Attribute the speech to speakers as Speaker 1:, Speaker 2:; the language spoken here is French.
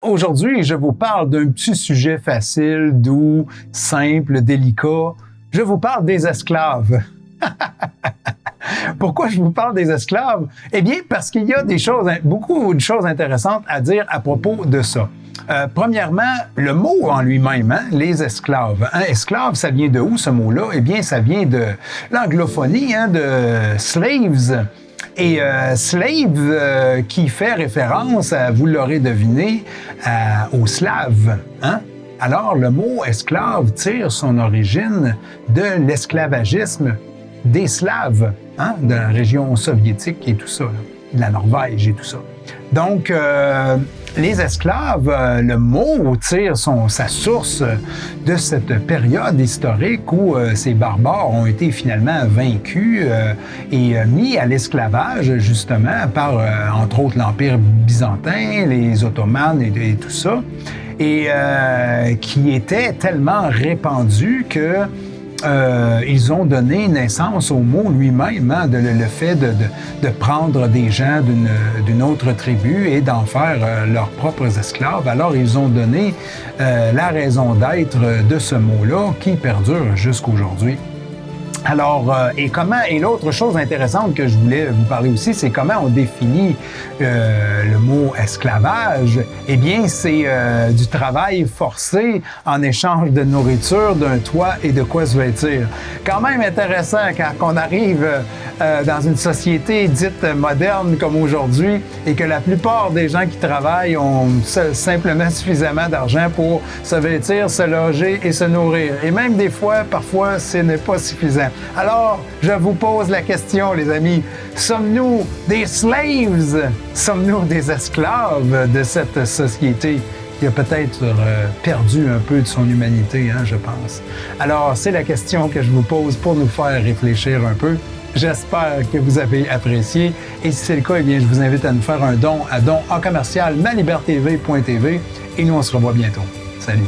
Speaker 1: Aujourd'hui, je vous parle d'un petit sujet facile, doux, simple, délicat. Je vous parle des esclaves. Pourquoi je vous parle des esclaves? Eh bien, parce qu'il y a beaucoup de choses intéressantes à dire à propos de ça. Premièrement, le mot en lui-même, les esclaves. Esclave, ça vient de où ce mot-là? Eh bien, ça vient de l'anglophonie, de slaves. Et slave qui fait référence, vous l'aurez deviné, aux Slaves. Alors, le mot esclave tire son origine de l'esclavagisme des Slaves, de la région soviétique et tout ça, de la Norvège et tout ça. Donc, les esclaves, le mot tire sa source de cette période historique où ces barbares ont été finalement vaincus et mis à l'esclavage, justement, par, entre autres, l'Empire byzantin, les Ottomans et tout ça, et qui était tellement répandu que ils ont donné naissance au mot lui-même, le fait de prendre des gens d'une autre tribu et d'en faire leurs propres esclaves. Alors, ils ont donné la raison d'être de ce mot-là qui perdure jusqu'aujourd'hui. Alors, et l'autre chose intéressante que je voulais vous parler aussi, c'est comment on définit le mot esclavage. Eh bien, c'est du travail forcé en échange de nourriture, d'un toit et de quoi se vêtir. Quand même intéressant quand on arrive dans une société dite moderne comme aujourd'hui et que la plupart des gens qui travaillent ont simplement suffisamment d'argent pour se vêtir, se loger et se nourrir. Et même des fois, parfois, ce n'est pas suffisant. Alors, je vous pose la question, les amis. Sommes-nous des slaves? Sommes-nous des esclaves de cette société qui a peut-être perdu un peu de son humanité, je pense? Alors, c'est la question que je vous pose pour nous faire réfléchir un peu. J'espère que vous avez apprécié. Et si c'est le cas, eh bien, je vous invite à nous faire un don à don@malibertv.tv et nous, on se revoit bientôt. Salut!